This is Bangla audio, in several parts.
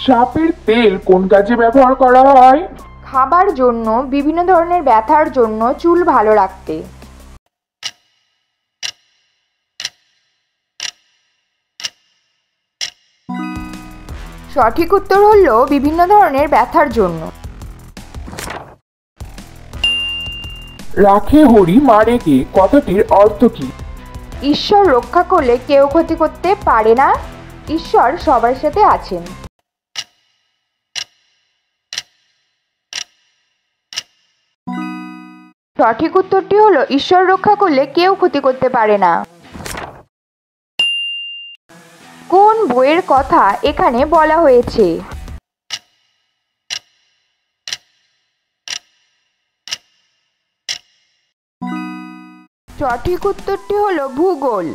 সাপের তেল কোন কাজে ব্যবহার করা হয়? খাবার জন্য, বিভিন্ন ধরনের ব্যথার জন্য, চুল ভালো রাখতে। সঠিক উত্তর হলো বিভিন্ন ধরনের ব্যথার জন্য। রাখে হরি মারে কে কথাটির অর্থ কি? ঈশ্বর রক্ষা করলে কেউ ক্ষতি করতে পারে না। ঈশ্বর সবার সাথে আছেন। সঠিক উত্তরটি হলো ঈশ্বর রক্ষা করলে কেউ ক্ষতি করতে পারে না। কোন বইয়ের কথা এখানে বলা হয়েছে? সঠিক উত্তরটি হলো ভূগোল।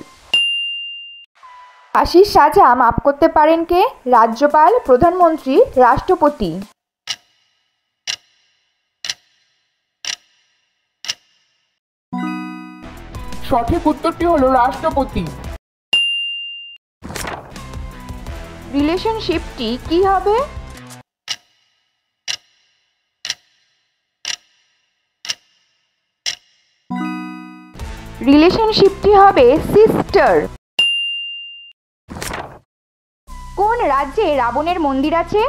ফাঁসির সাজা মাফ করতে পারেন কে? রাজ্যপাল, প্রধানমন্ত্রী, রাষ্ট্রপতি। সঠিক উত্তরটি হলো রাষ্ট্রপতি। রিলেশনশিপটি কি হবে? রিলেশনশিপটি হবে সিস্টার। কোন রাজ্যে রাবণের মন্দির আছে?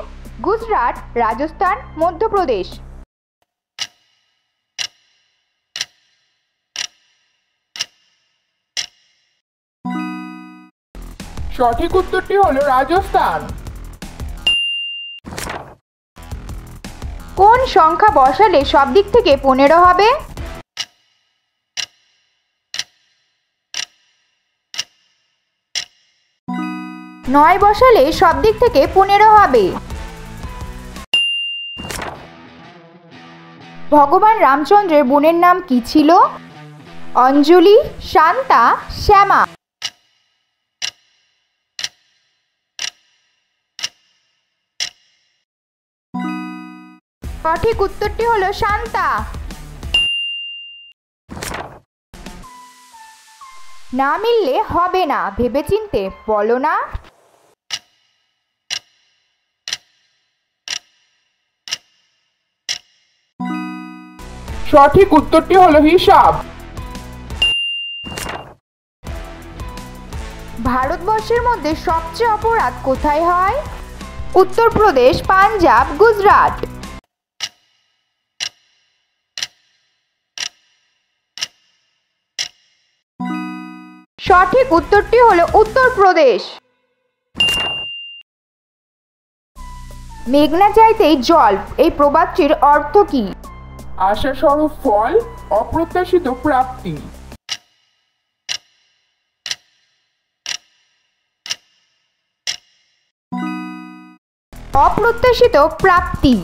গুজরাট, রাজস্থান, মধ্যপ্রদেশ। সঠিক উত্তরটি হলো রাজস্থান। কোন সংখ্যা বসালে সব দিক থেকে 15 হবে? 9 বসালে সব দিক থেকে 15 হবে। ভগবান রামচন্দ্রের বোনের নাম কি ছিল? অঞ্জলি, শান্তা, শ্যামা। সঠিক উত্তরটি হলো শান্তা। না মিললে হবে না, ভেবেচিন্তে বলো না। সঠিক উত্তরটি হলো হিসাব। ভারতবর্ষের মধ্যে সবচেয়ে অপরাধ কোথায় হয়? উত্তরপ্রদেশ, পাঞ্জাব, গুজরাট। সঠিক উত্তরটি হলো উত্তরপ্রদেশ। মেঘনা চাইতেই জল, এই প্রবাদটির অর্থ কি? আশাস্বরূপ ফল, অপ্রত্যাশিত প্রাপ্তি। অপ্রত্যাশিত প্রাপ্তি।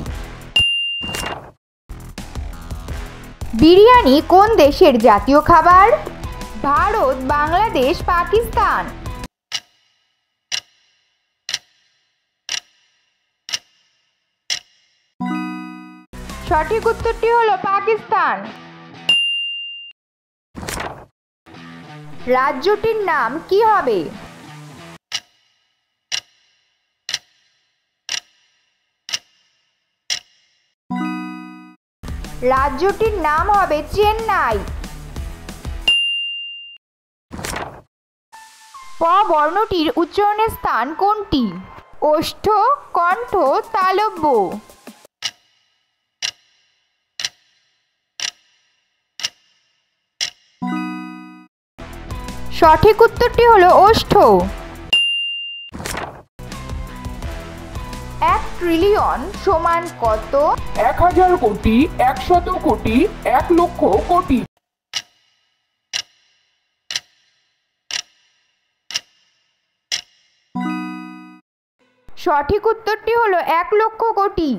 বিরিয়ানি কোন দেশের জাতীয় খাবার? ভারত, বাংলাদেশ, পাকিস্তান। সঠিক উত্তরটি হলো পাকিস্তান। রাজ্যটির নাম কি হবে? রাজ্যটির নাম হবে চেন্নাই। প বর্ণটির উচ্চারণের স্থান কোনটি? ওষ্ঠ, কণ্ঠ, তালব্য। সঠিক উত্তরটি হলো ওষ্ঠ। 1 ট্রিলিয়ন সমান কত? 1000 কোটি, 100 কোটি, 1 লক্ষ কোটি। সঠিক উত্তরটি হলো 1 লক্ষ কোটি।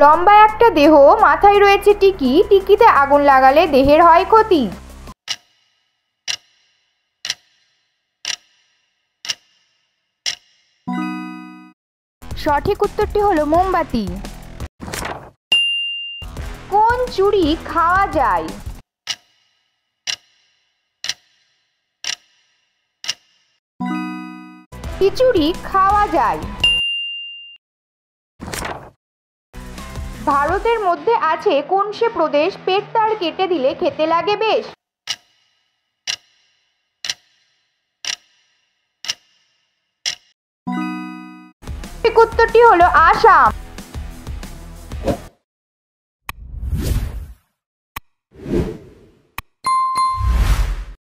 লম্বা একটা দেহ, মাথায় রয়েছে টিকি, টিকিতে আগুন লাগালে দেহের হয় ক্ষতি। সঠিক উত্তরটি হলো মোমবাতি। কোন চুড়ি খাওয়া যায়? খিচুড়ি খাওয়া যায়? ভারতের মধ্যে আছে কোন সে প্রদেশ পেট তার কেটে দিলে খেতে লাগে বেশ? সঠিক উত্তরটি হলো আসাম।